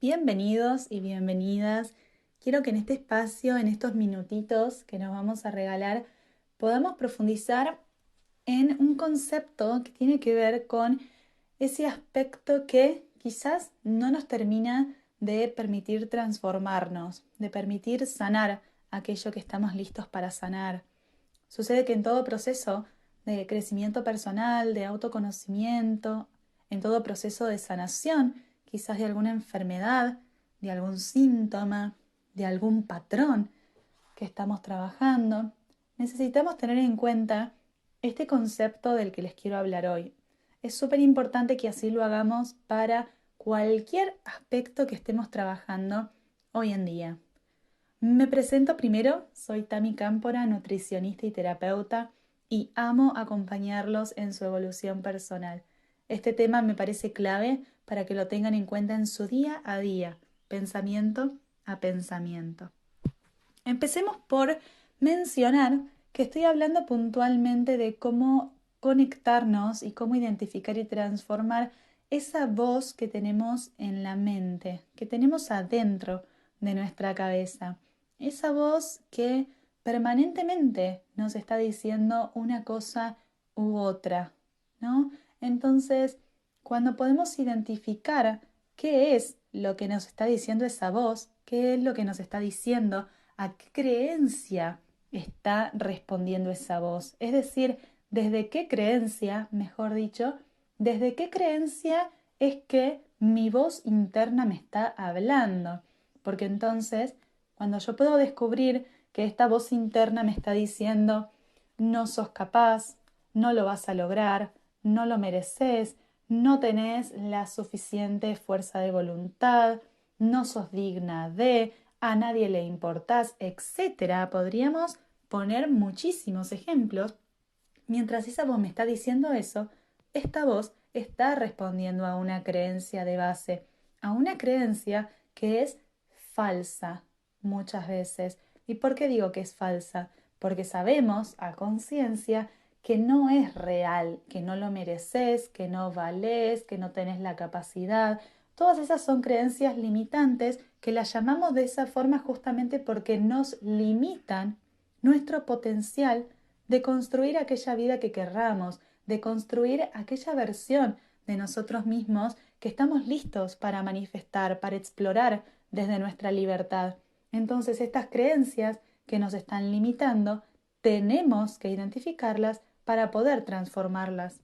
Bienvenidos y bienvenidas. Quiero que en este espacio, en estos minutitos que nos vamos a regalar, podamos profundizar en un concepto que tiene que ver con ese aspecto que quizás no nos termina de permitir transformarnos, de permitir sanar aquello que estamos listos para sanar. Sucede que en todo proceso de crecimiento personal, de autoconocimiento, en todo proceso de sanación, quizás de alguna enfermedad, de algún síntoma, de algún patrón que estamos trabajando, necesitamos tener en cuenta este concepto del que les quiero hablar hoy. Es súper importante que así lo hagamos para cualquier aspecto que estemos trabajando hoy en día. Me presento primero, soy Tami Cámpora, nutricionista y terapeuta, y amo acompañarlos en su evolución personal. Este tema me parece clave para que lo tengan en cuenta en su día a día, pensamiento a pensamiento. Empecemos por mencionar que estoy hablando puntualmente de cómo conectarnos y cómo identificar y transformar esa voz que tenemos en la mente, que tenemos adentro de nuestra cabeza. Esa voz que permanentemente nos está diciendo una cosa u otra, ¿no? Entonces, cuando podemos identificar qué es lo que nos está diciendo esa voz, qué es lo que nos está diciendo, a qué creencia está respondiendo esa voz. Es decir, desde qué creencia, mejor dicho, desde qué creencia es que mi voz interna me está hablando. Porque entonces, cuando yo puedo descubrir que esta voz interna me está diciendo, no sos capaz, no lo vas a lograr, no lo mereces, no tenés la suficiente fuerza de voluntad, no sos digna de, a nadie le importás, etcétera. Podríamos poner muchísimos ejemplos. Mientras esa voz me está diciendo eso, esta voz está respondiendo a una creencia de base, a una creencia que es falsa muchas veces. ¿Y por qué digo que es falsa? Porque sabemos a conciencia que no es real, que no lo mereces, que no valés, que no tenés la capacidad. Todas esas son creencias limitantes que las llamamos de esa forma justamente porque nos limitan nuestro potencial de construir aquella vida que querramos, de construir aquella versión de nosotros mismos que estamos listos para manifestar, para explorar desde nuestra libertad. Entonces, estas creencias que nos están limitando, tenemos que identificarlas para poder transformarlas.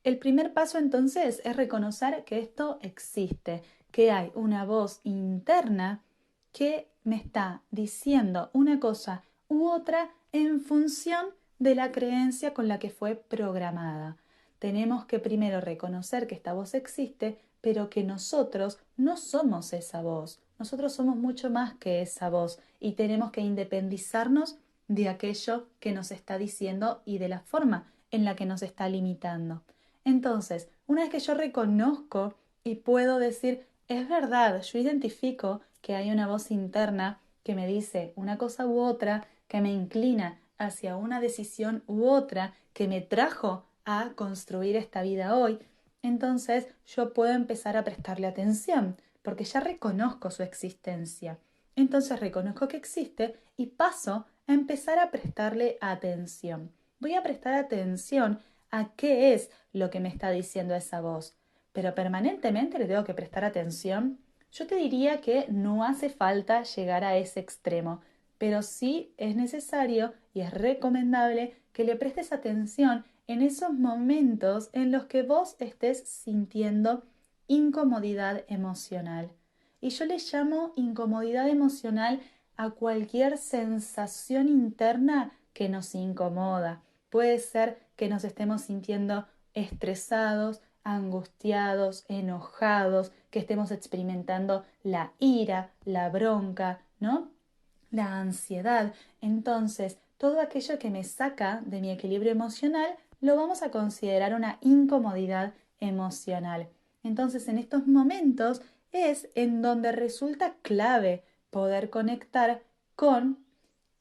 El primer paso entonces es reconocer que esto existe, que hay una voz interna que me está diciendo una cosa u otra en función de la creencia con la que fue programada. Tenemos que primero reconocer que esta voz existe, pero que nosotros no somos esa voz. Nosotros somos mucho más que esa voz y tenemos que independizarnos de aquello que nos está diciendo y de la forma en la que nos está limitando. Entonces, una vez que yo reconozco y puedo decir, es verdad, yo identifico que hay una voz interna que me dice una cosa u otra, que me inclina hacia una decisión u otra, que me trajo a construir esta vida hoy, entonces yo puedo empezar a prestarle atención, porque ya reconozco su existencia. Entonces reconozco que existe y paso a empezar a prestarle atención. Voy a prestar atención a qué es lo que me está diciendo esa voz. Pero permanentemente le tengo que prestar atención. Yo te diría que no hace falta llegar a ese extremo, pero sí es necesario y es recomendable que le prestes atención en esos momentos en los que vos estés sintiendo incomodidad emocional. Y yo le llamo incomodidad emocional a cualquier sensación interna que nos incomoda. Puede ser que nos estemos sintiendo estresados, angustiados, enojados, que estemos experimentando la ira, la bronca, ¿no? La ansiedad. Entonces, todo aquello que me saca de mi equilibrio emocional lo vamos a considerar una incomodidad emocional. Entonces, en estos momentos es en donde resulta clave poder conectar con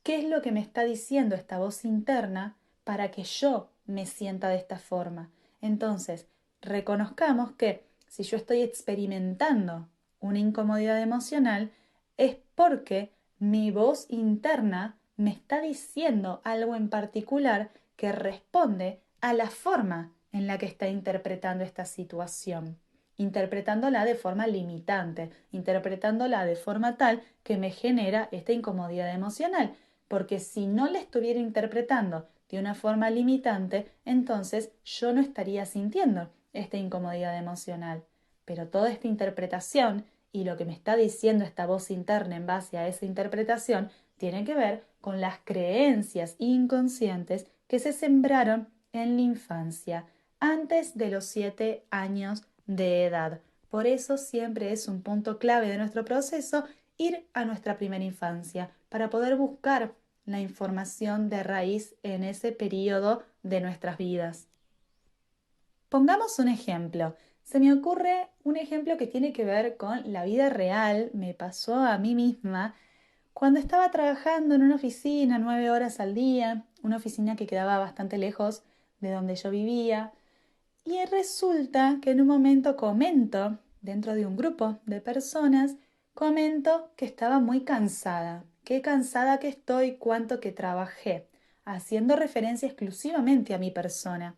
qué es lo que me está diciendo esta voz interna para que yo me sienta de esta forma. Entonces, reconozcamos que si yo estoy experimentando una incomodidad emocional es porque mi voz interna me está diciendo algo en particular que responde a la forma en la que está interpretando esta situación, interpretándola de forma limitante, interpretándola de forma tal que me genera esta incomodidad emocional, porque si no la estuviera interpretando de una forma limitante, entonces yo no estaría sintiendo esta incomodidad emocional. Pero toda esta interpretación y lo que me está diciendo esta voz interna en base a esa interpretación tiene que ver con las creencias inconscientes que se sembraron en la infancia, antes de los 7 años de edad. Por eso siempre es un punto clave de nuestro proceso ir a nuestra primera infancia para poder buscar la información de raíz en ese periodo de nuestras vidas. Pongamos un ejemplo. Se me ocurre un ejemplo que tiene que ver con la vida real. Me pasó a mí misma cuando estaba trabajando en una oficina 9 horas al día, una oficina que quedaba bastante lejos de donde yo vivía. Y resulta que en un momento comento, dentro de un grupo de personas, comento que estaba muy cansada. Qué cansada que estoy, cuánto que trabajé, haciendo referencia exclusivamente a mi persona.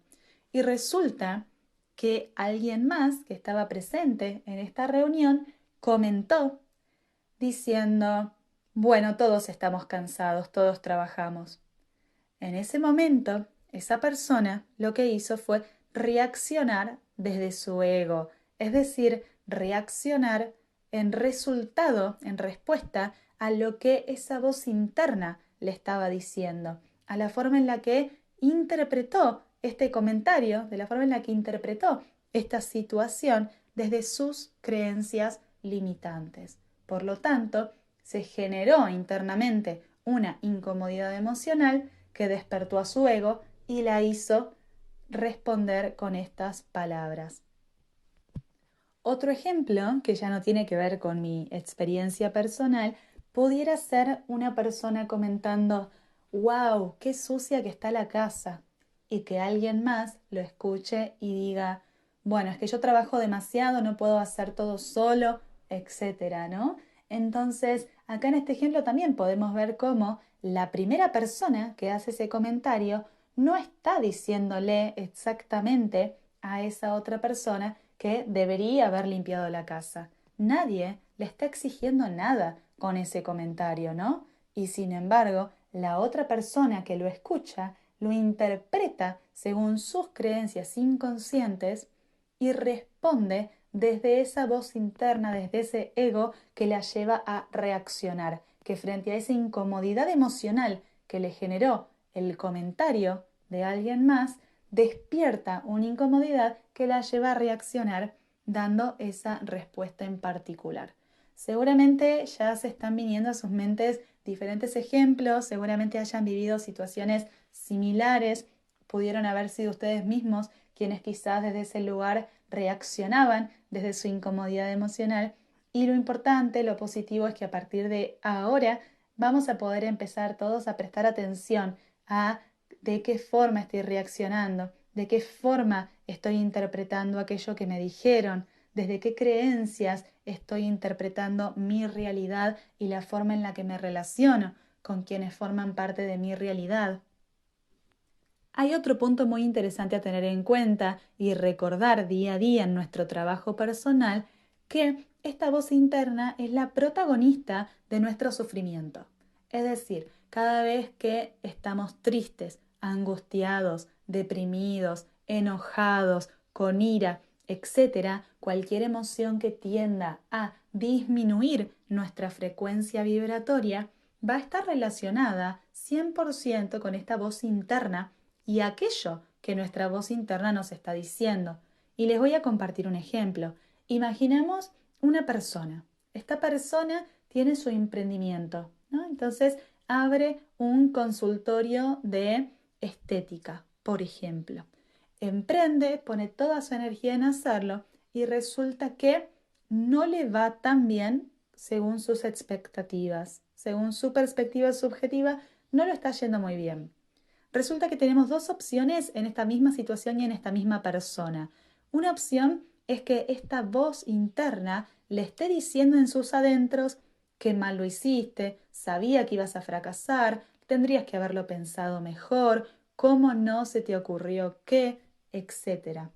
Y resulta que alguien más que estaba presente en esta reunión comentó diciendo, bueno, todos estamos cansados, todos trabajamos. En ese momento, esa persona lo que hizo fue reaccionar desde su ego, es decir, reaccionar en resultado, en respuesta a lo que esa voz interna le estaba diciendo, a la forma en la que interpretó este comentario, de la forma en la que interpretó esta situación desde sus creencias limitantes. Por lo tanto, se generó internamente una incomodidad emocional que despertó a su ego y la hizo responder con estas palabras. Otro ejemplo, que ya no tiene que ver con mi experiencia personal, pudiera ser una persona comentando, wow, qué sucia que está la casa, y que alguien más lo escuche y diga, bueno, es que yo trabajo demasiado, no puedo hacer todo solo, etcétera, ¿no? Entonces, acá en este ejemplo también podemos ver cómo la primera persona que hace ese comentario no está diciéndole exactamente a esa otra persona que debería haber limpiado la casa. Nadie le está exigiendo nada con ese comentario, ¿no? Y sin embargo, la otra persona que lo escucha lo interpreta según sus creencias inconscientes y responde desde esa voz interna, desde ese ego que la lleva a reaccionar, que frente a esa incomodidad emocional que le generó el comentario de alguien más, despierta una incomodidad que la lleva a reaccionar dando esa respuesta en particular. Seguramente ya se están viniendo a sus mentes diferentes ejemplos, seguramente hayan vivido situaciones similares, pudieron haber sido ustedes mismos quienes quizás desde ese lugar reaccionaban desde su incomodidad emocional, y lo importante, lo positivo es que a partir de ahora vamos a poder empezar todos a prestar atención a de qué forma estoy reaccionando, de qué forma estoy interpretando aquello que me dijeron, desde qué creencias estoy interpretando mi realidad y la forma en la que me relaciono con quienes forman parte de mi realidad. Hay otro punto muy interesante a tener en cuenta y recordar día a día en nuestro trabajo personal, que esta voz interna es la protagonista de nuestro sufrimiento. Es decir, cada vez que estamos tristes, angustiados, deprimidos, enojados, con ira, etcétera, cualquier emoción que tienda a disminuir nuestra frecuencia vibratoria va a estar relacionada 100% con esta voz interna y aquello que nuestra voz interna nos está diciendo. Y les voy a compartir un ejemplo. Imaginemos una persona. Esta persona tiene su emprendimiento, ¿no? Entonces abre un consultorio de estética, por ejemplo. Emprende, pone toda su energía en hacerlo y resulta que no le va tan bien según sus expectativas. Según su perspectiva subjetiva, no lo está yendo muy bien. Resulta que tenemos dos opciones en esta misma situación y en esta misma persona. Una opción es que esta voz interna le esté diciendo en sus adentros que mal lo hiciste, sabía que ibas a fracasar, tendrías que haberlo pensado mejor, cómo no se te ocurrió qué, etcétera.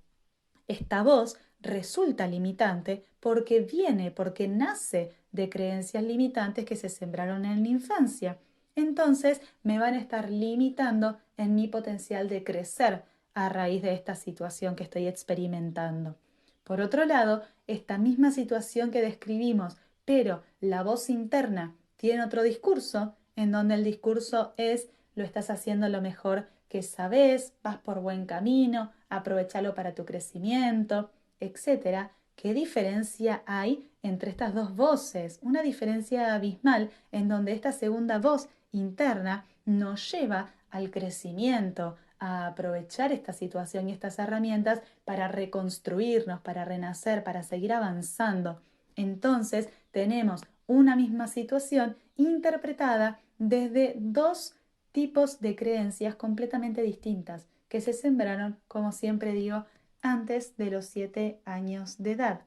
Esta voz resulta limitante porque nace de creencias limitantes que se sembraron en la infancia. Entonces me van a estar limitando en mi potencial de crecer a raíz de esta situación que estoy experimentando. Por otro lado, esta misma situación que describimos, pero la voz interna tiene otro discurso, en donde el discurso es: lo estás haciendo lo mejor que sabes, vas por buen camino, aprovechalo para tu crecimiento, etcétera. ¿Qué diferencia hay entre estas dos voces? Una diferencia abismal en donde esta segunda voz interna nos lleva al crecimiento, a aprovechar esta situación y estas herramientas para reconstruirnos, para renacer, para seguir avanzando. Entonces tenemos una misma situación interpretada desde dos tipos de creencias completamente distintas que se sembraron, como siempre digo, antes de los 7 años de edad.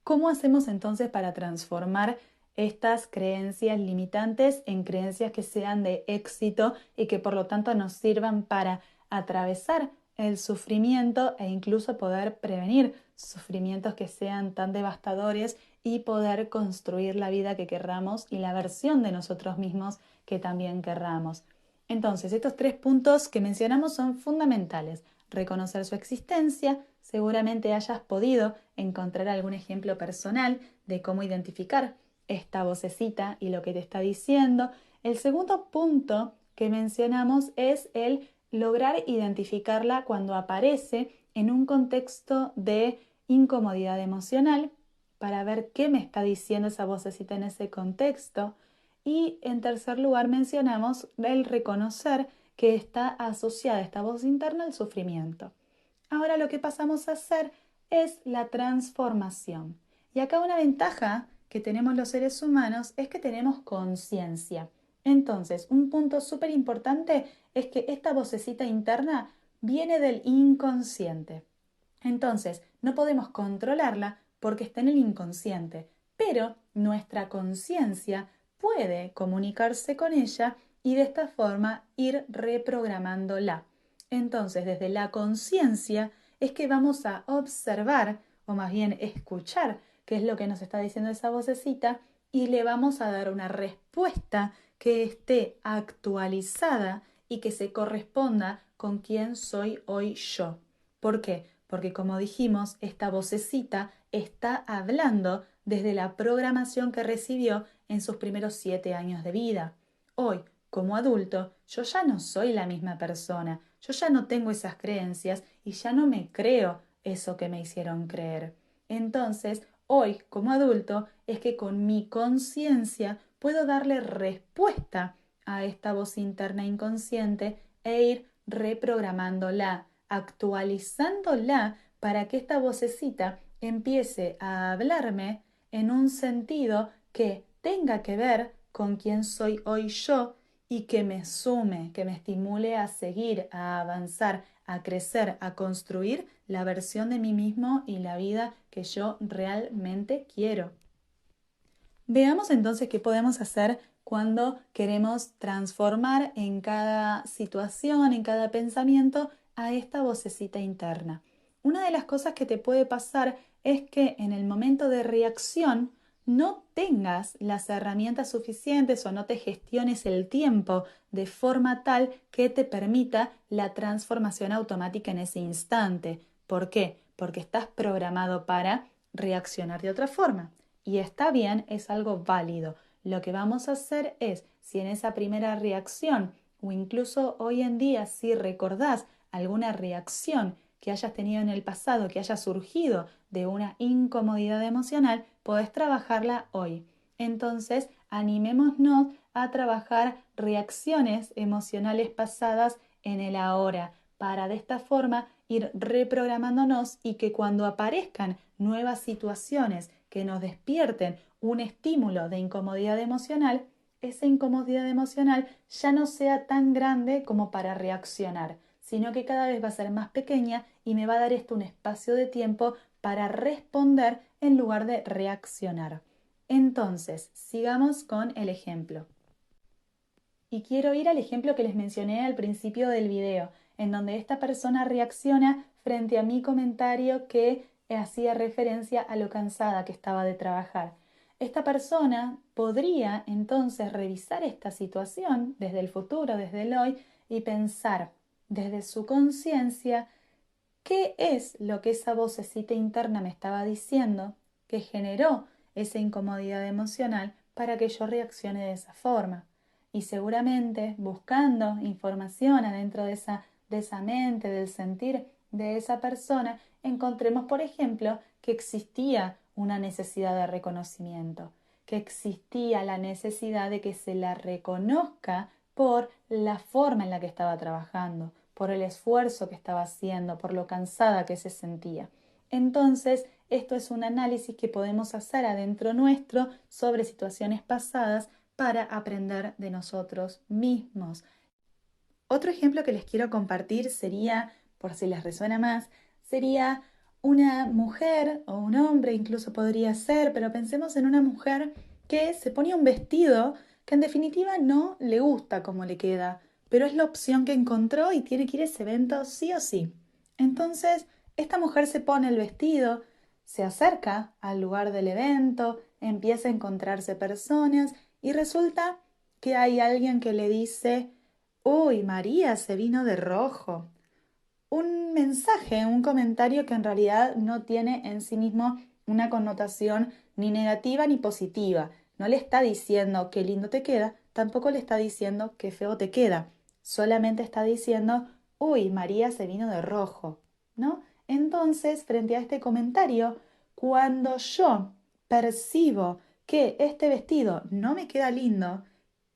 ¿Cómo hacemos entonces para transformar estas creencias limitantes en creencias que sean de éxito y que por lo tanto nos sirvan para atravesar el sufrimiento e incluso poder prevenir sufrimientos que sean tan devastadores y poder construir la vida que querramos y la versión de nosotros mismos que también querramos? Entonces, estos 3 puntos que mencionamos son fundamentales: reconocer su existencia. Seguramente hayas podido encontrar algún ejemplo personal de cómo identificar esta vocecita y lo que te está diciendo. El segundo punto que mencionamos es el lograr identificarla cuando aparece en un contexto de incomodidad emocional, para ver qué me está diciendo esa vocecita en ese contexto. Y en tercer lugar mencionamos el reconocer que está asociada esta voz interna al sufrimiento. Ahora lo que pasamos a hacer es la transformación. Y acá una ventaja que tenemos los seres humanos es que tenemos conciencia. Entonces, un punto súper importante es que esta vocecita interna viene del inconsciente. Entonces, no podemos controlarla porque está en el inconsciente, pero nuestra conciencia puede comunicarse con ella y de esta forma ir reprogramándola. Entonces, desde la conciencia es que vamos a observar, o más bien escuchar, qué es lo que nos está diciendo esa vocecita, y le vamos a dar una respuesta que esté actualizada y que se corresponda con quién soy hoy yo. ¿Por qué? Porque, como dijimos, esta vocecita está hablando desde la programación que recibió en sus primeros 7 años de vida. Hoy, como adulto, yo ya no soy la misma persona, yo ya no tengo esas creencias y ya no me creo eso que me hicieron creer. Entonces, hoy, como adulto, es que con mi conciencia puedo darle respuesta a esta voz interna inconsciente e ir reprogramándola, actualizándola para que esta vocecita empiece a hablarme en un sentido que tenga que ver con quién soy hoy yo y que me sume, que me estimule a seguir, a avanzar, a crecer, a construir la versión de mí mismo y la vida que yo realmente quiero. Veamos entonces qué podemos hacer cuando queremos transformar en cada situación, en cada pensamiento, a esta vocecita interna. Una de las cosas que te puede pasar es que en el momento de reacción no tengas las herramientas suficientes o no te gestiones el tiempo de forma tal que te permita la transformación automática en ese instante. ¿Por qué? Porque estás programado para reaccionar de otra forma. Y está bien, es algo válido. Lo que vamos a hacer es, si en esa primera reacción o incluso hoy en día si recordás alguna reacción que hayas tenido en el pasado, que haya surgido de una incomodidad emocional, podés trabajarla hoy. Entonces, animémonos a trabajar reacciones emocionales pasadas en el ahora, para de esta forma ir reprogramándonos y que cuando aparezcan nuevas situaciones que nos despierten un estímulo de incomodidad emocional, esa incomodidad emocional ya no sea tan grande como para reaccionar, sino que cada vez va a ser más pequeña y me va a dar esto un espacio de tiempo para responder en lugar de reaccionar. Entonces, sigamos con el ejemplo. Y quiero ir al ejemplo que les mencioné al principio del video, en donde esta persona reacciona frente a mi comentario que hacía referencia a lo cansada que estaba de trabajar. Esta persona podría entonces revisar esta situación desde el futuro, desde el hoy, y pensar desde su conciencia qué es lo que esa vocecita interna me estaba diciendo que generó esa incomodidad emocional para que yo reaccione de esa forma. Y seguramente buscando información adentro de esa mente, del sentir de esa persona, encontremos, por ejemplo, que existía una necesidad de reconocimiento, que existía la necesidad de que se la reconozca por la forma en la que estaba trabajando, por el esfuerzo que estaba haciendo, por lo cansada que se sentía. Entonces, esto es un análisis que podemos hacer adentro nuestro sobre situaciones pasadas para aprender de nosotros mismos. Otro ejemplo que les quiero compartir sería, por si les resuena más, sería una mujer o un hombre, incluso podría ser, pero pensemos en una mujer que se pone un vestido que en definitiva no le gusta cómo le queda, pero es la opción que encontró y tiene que ir a ese evento sí o sí. Entonces, esta mujer se pone el vestido, se acerca al lugar del evento, empieza a encontrarse personas y resulta que hay alguien que le dice: uy, María se vino de rojo. Un mensaje, un comentario que en realidad no tiene en sí mismo una connotación ni negativa ni positiva. No le está diciendo qué lindo te queda, tampoco le está diciendo qué feo te queda. Solamente está diciendo: uy, María se vino de rojo, ¿no? Entonces, frente a este comentario, cuando yo percibo que este vestido no me queda lindo,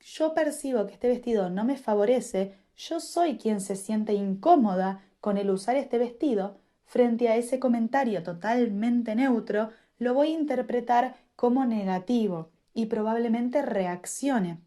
yo percibo que este vestido no me favorece, yo soy quien se siente incómoda con el usar este vestido, frente a ese comentario totalmente neutro, lo voy a interpretar como negativo y probablemente reaccione.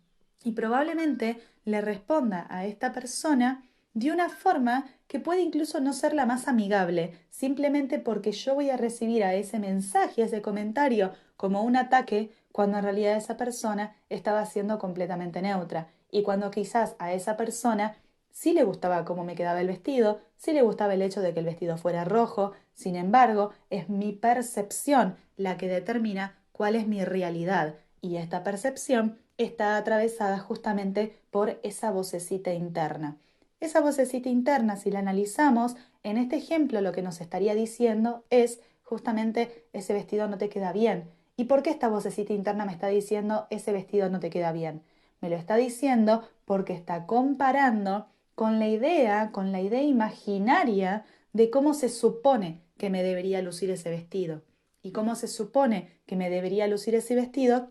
Y probablemente le responda a esta persona de una forma que puede incluso no ser la más amigable, simplemente porque yo voy a recibir a ese mensaje, a ese comentario, como un ataque, cuando en realidad esa persona estaba siendo completamente neutra. Y cuando quizás a esa persona sí le gustaba cómo me quedaba el vestido, sí le gustaba el hecho de que el vestido fuera rojo, sin embargo, es mi percepción la que determina cuál es mi realidad. Y esta percepción está atravesada justamente por esa vocecita interna. Esa vocecita interna, si la analizamos, en este ejemplo lo que nos estaría diciendo es justamente: ese vestido no te queda bien. ¿Y por qué esta vocecita interna me está diciendo ese vestido no te queda bien? Me lo está diciendo porque está comparando con la idea imaginaria de cómo se supone que me debería lucir ese vestido. Y cómo se supone que me debería lucir ese vestido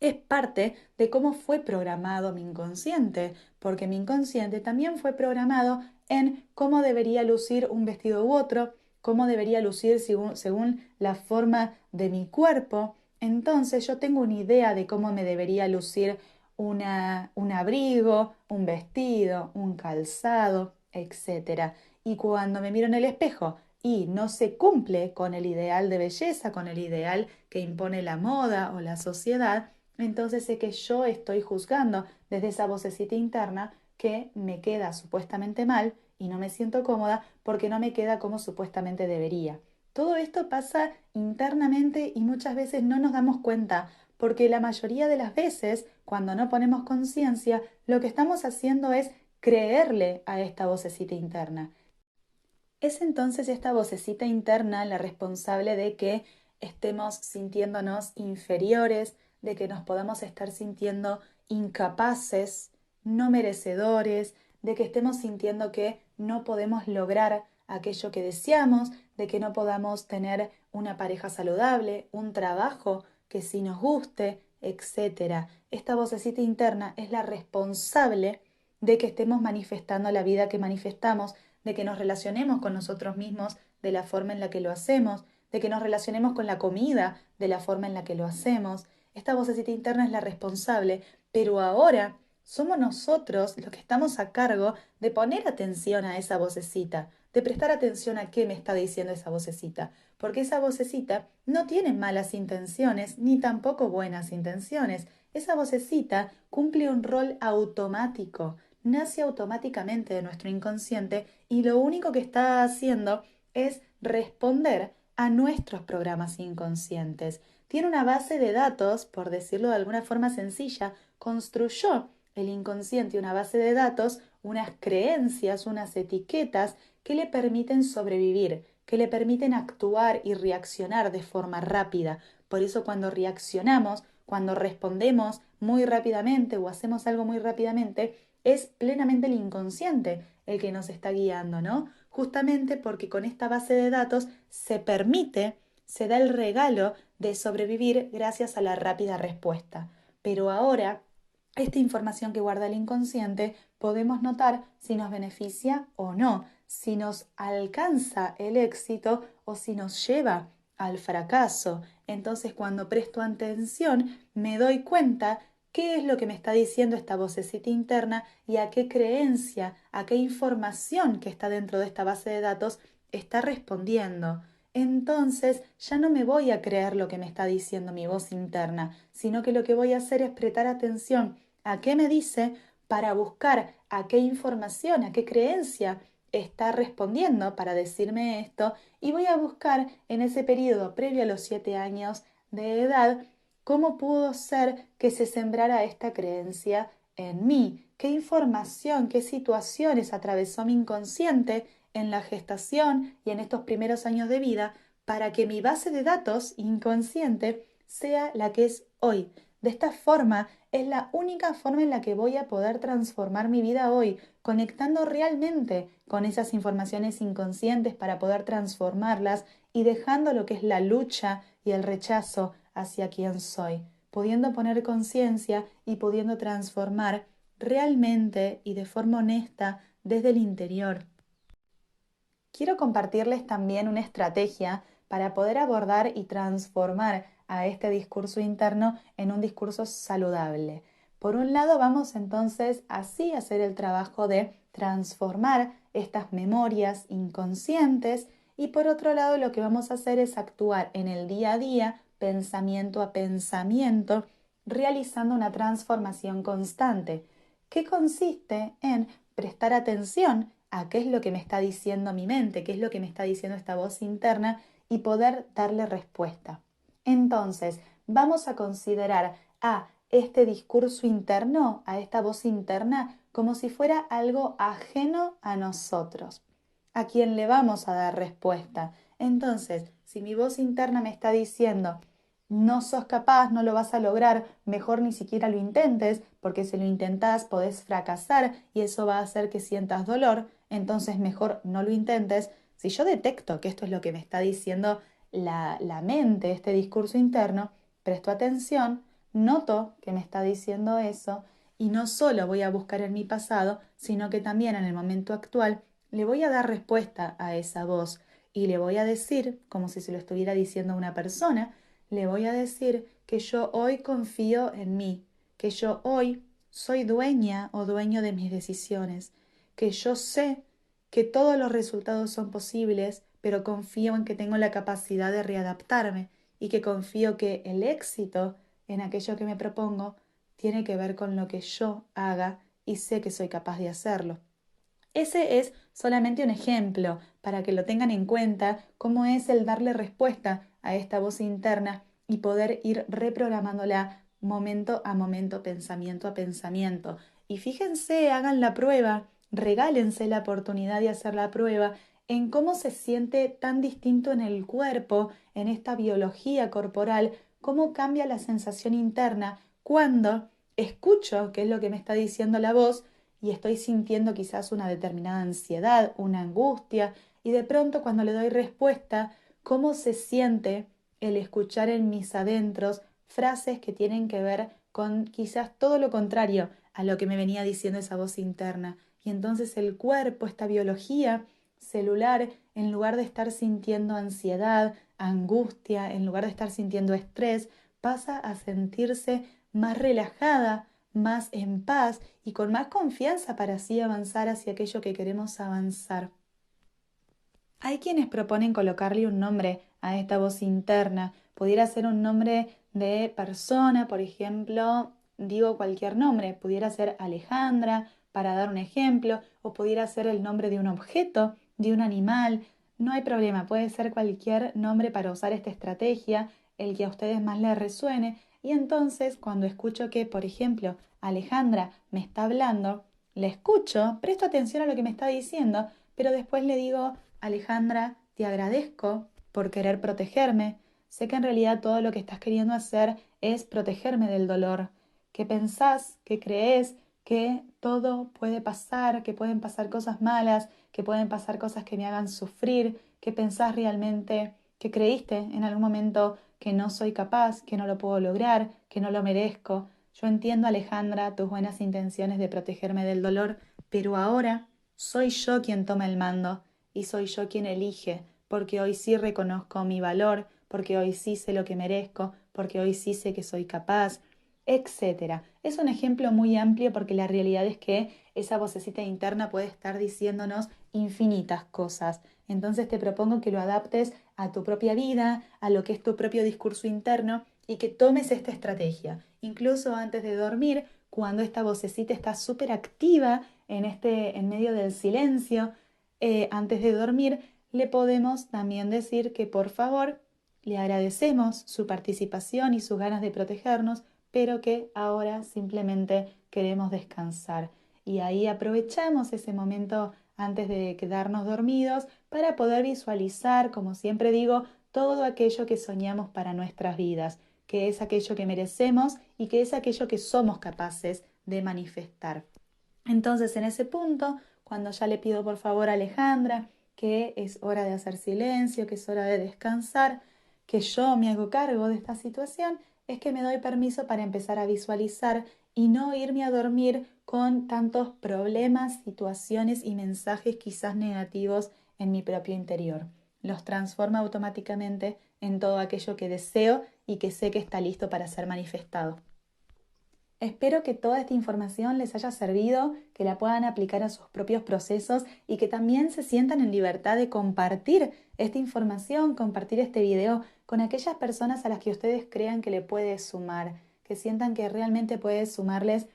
es parte de cómo fue programado mi inconsciente, porque mi inconsciente también fue programado en cómo debería lucir un vestido u otro, cómo debería lucir según la forma de mi cuerpo. Entonces yo tengo una idea de cómo me debería lucir un abrigo, un vestido, un calzado, etcétera. Y cuando me miro en el espejo y no se cumple con el ideal de belleza, con el ideal que impone la moda o la sociedad, entonces sé que yo estoy juzgando desde esa vocecita interna que me queda supuestamente mal y no me siento cómoda porque no me queda como supuestamente debería. Todo esto pasa internamente y muchas veces no nos damos cuenta, porque la mayoría de las veces, cuando no ponemos conciencia, lo que estamos haciendo es creerle a esta vocecita interna. Es entonces esta vocecita interna la responsable de que estemos sintiéndonos inferiores, de que nos podamos estar sintiendo incapaces, no merecedores, de que estemos sintiendo que no podemos lograr aquello que deseamos, de que no podamos tener una pareja saludable, un trabajo que sí nos guste, etcétera. Esta vocecita interna es la responsable de que estemos manifestando la vida que manifestamos, de que nos relacionemos con nosotros mismos de la forma en la que lo hacemos, de que nos relacionemos con la comida de la forma en la que lo hacemos. Esta vocecita interna es la responsable, pero ahora somos nosotros los que estamos a cargo de poner atención a esa vocecita, de prestar atención a qué me está diciendo esa vocecita, porque esa vocecita no tiene malas intenciones ni tampoco buenas intenciones. Esa vocecita cumple un rol automático, nace automáticamente de nuestro inconsciente y lo único que está haciendo es responder a nuestros programas inconscientes. Tiene una base de datos, por decirlo de alguna forma sencilla, construyó el inconsciente una base de datos, unas creencias, unas etiquetas que le permiten sobrevivir, que le permiten actuar y reaccionar de forma rápida. Por eso cuando reaccionamos, cuando respondemos muy rápidamente o hacemos algo muy rápidamente, es plenamente el inconsciente el que nos está guiando, ¿no? Justamente porque con esta base de datos se da el regalo de sobrevivir gracias a la rápida respuesta. Pero ahora, esta información que guarda el inconsciente, podemos notar si nos beneficia o no, si nos alcanza el éxito o si nos lleva al fracaso. Entonces, cuando presto atención, me doy cuenta qué es lo que me está diciendo esta vocecita interna y a qué creencia, a qué información que está dentro de esta base de datos está respondiendo. Entonces ya no me voy a creer lo que me está diciendo mi voz interna, sino que lo que voy a hacer es prestar atención a qué me dice para buscar a qué información, a qué creencia está respondiendo para decirme esto, y voy a buscar en ese periodo previo a los 7 años de edad cómo pudo ser que se sembrara esta creencia en mí, qué información, qué situaciones atravesó mi inconsciente en la gestación y en estos primeros años de vida para que mi base de datos inconsciente sea la que es hoy. De esta forma es la única forma en la que voy a poder transformar mi vida hoy, conectando realmente con esas informaciones inconscientes para poder transformarlas y dejando lo que es la lucha y el rechazo hacia quien soy, pudiendo poner conciencia y pudiendo transformar realmente y de forma honesta desde el interior. Quiero compartirles también una estrategia para poder abordar y transformar a este discurso interno en un discurso saludable. Por un lado, vamos entonces así a hacer el trabajo de transformar estas memorias inconscientes y por otro lado lo que vamos a hacer es actuar en el día a día, pensamiento a pensamiento, realizando una transformación constante, que consiste en prestar atención a qué es lo que me está diciendo mi mente, qué es lo que me está diciendo esta voz interna y poder darle respuesta. Entonces, vamos a considerar a este discurso interno, a esta voz interna, como si fuera algo ajeno a nosotros, a quien le vamos a dar respuesta. Entonces, si mi voz interna me está diciendo, no sos capaz, no lo vas a lograr, mejor ni siquiera lo intentes, porque si lo intentás podés fracasar y eso va a hacer que sientas dolor, entonces mejor no lo intentes. Si yo detecto que esto es lo que me está diciendo la mente, este discurso interno, presto atención, noto que me está diciendo eso y no solo voy a buscar en mi pasado, sino que también en el momento actual le voy a dar respuesta a esa voz y le voy a decir, como si se lo estuviera diciendo a una persona, le voy a decir que yo hoy confío en mí, que yo hoy soy dueña o dueño de mis decisiones, que yo sé que todos los resultados son posibles, pero confío en que tengo la capacidad de readaptarme y que confío que el éxito en aquello que me propongo tiene que ver con lo que yo haga y sé que soy capaz de hacerlo. Ese es solamente un ejemplo para que lo tengan en cuenta, cómo es el darle respuesta a esta voz interna y poder ir reprogramándola momento a momento, pensamiento a pensamiento. Y fíjense, hagan la prueba, regálense la oportunidad de hacer la prueba en cómo se siente tan distinto en el cuerpo, en esta biología corporal, cómo cambia la sensación interna cuando escucho qué es lo que me está diciendo la voz y estoy sintiendo quizás una determinada ansiedad, una angustia, y de pronto cuando le doy respuesta, cómo se siente el escuchar en mis adentros frases que tienen que ver con quizás todo lo contrario a lo que me venía diciendo esa voz interna. Y entonces el cuerpo, esta biología celular, en lugar de estar sintiendo ansiedad, angustia, en lugar de estar sintiendo estrés, pasa a sentirse más relajada, más en paz y con más confianza para así avanzar hacia aquello que queremos avanzar. Hay quienes proponen colocarle un nombre a esta voz interna. Pudiera ser un nombre de persona, por ejemplo, digo cualquier nombre, pudiera ser Alejandra, para dar un ejemplo, o pudiera ser el nombre de un objeto, de un animal. No hay problema, puede ser cualquier nombre para usar esta estrategia, el que a ustedes más les resuene. Y entonces, cuando escucho que, por ejemplo, Alejandra me está hablando, le escucho, presto atención a lo que me está diciendo, pero después le digo: Alejandra, te agradezco por querer protegerme. Sé que en realidad todo lo que estás queriendo hacer es protegerme del dolor, que pensás, que crees que todo puede pasar, que pueden pasar cosas malas, que pueden pasar cosas que me hagan sufrir, que pensás realmente, que creíste en algún momento que no soy capaz, que no lo puedo lograr, que no lo merezco. Yo entiendo, Alejandra, tus buenas intenciones de protegerme del dolor, pero ahora soy yo quien toma el mando y soy yo quien elige, porque hoy sí reconozco mi valor, porque hoy sí sé lo que merezco, porque hoy sí sé que soy capaz, etcétera. Es un ejemplo muy amplio porque la realidad es que esa vocecita interna puede estar diciéndonos infinitas cosas. Entonces te propongo que lo adaptes a tu propia vida, a lo que es tu propio discurso interno y que tomes esta estrategia. Incluso antes de dormir, cuando esta vocecita está súper activa en medio del silencio, antes de dormir, le podemos también decir que por favor le agradecemos su participación y sus ganas de protegernos, pero que ahora simplemente queremos descansar. Y ahí aprovechamos ese momento antes de quedarnos dormidos para poder visualizar, como siempre digo, todo aquello que soñamos para nuestras vidas, que es aquello que merecemos y que es aquello que somos capaces de manifestar. Entonces, en ese punto, cuando ya le pido por favor a Alejandra que es hora de hacer silencio, que es hora de descansar, que yo me hago cargo de esta situación, es que me doy permiso para empezar a visualizar y no irme a dormir con tantos problemas, situaciones y mensajes quizás negativos en mi propio interior. Los transforma automáticamente en todo aquello que deseo y que sé que está listo para ser manifestado. Espero que toda esta información les haya servido, que la puedan aplicar a sus propios procesos y que también se sientan en libertad de compartir esta información, compartir este video con aquellas personas a las que ustedes crean que le puede sumar, que sientan que realmente puede sumarles,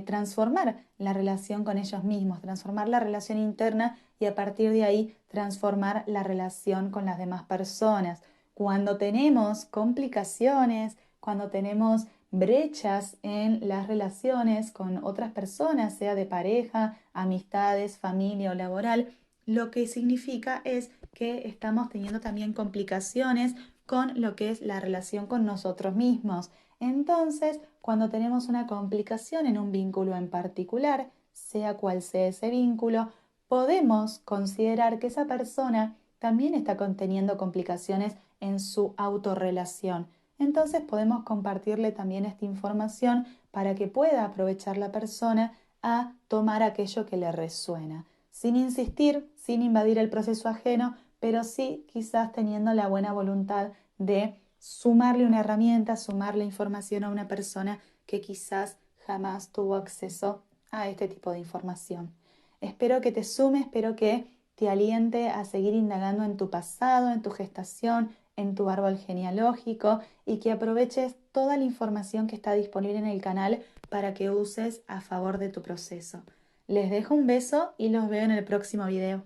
transformar la relación con ellos mismos, transformar la relación interna y a partir de ahí transformar la relación con las demás personas. Cuando tenemos complicaciones, cuando tenemos brechas en las relaciones con otras personas, sea de pareja, amistades, familia o laboral, lo que significa es que estamos teniendo también complicaciones con lo que es la relación con nosotros mismos. Entonces, cuando tenemos una complicación en un vínculo en particular, sea cual sea ese vínculo, podemos considerar que esa persona también está conteniendo complicaciones en su autorrelación. Entonces podemos compartirle también esta información para que pueda aprovechar la persona a tomar aquello que le resuena, sin insistir, sin invadir el proceso ajeno, pero sí quizás teniendo la buena voluntad de sumarle una herramienta, sumarle información a una persona que quizás jamás tuvo acceso a este tipo de información. Espero que te sume, espero que te aliente a seguir indagando en tu pasado, en tu gestación, en tu árbol genealógico y que aproveches toda la información que está disponible en el canal para que uses a favor de tu proceso. Les dejo un beso y los veo en el próximo video.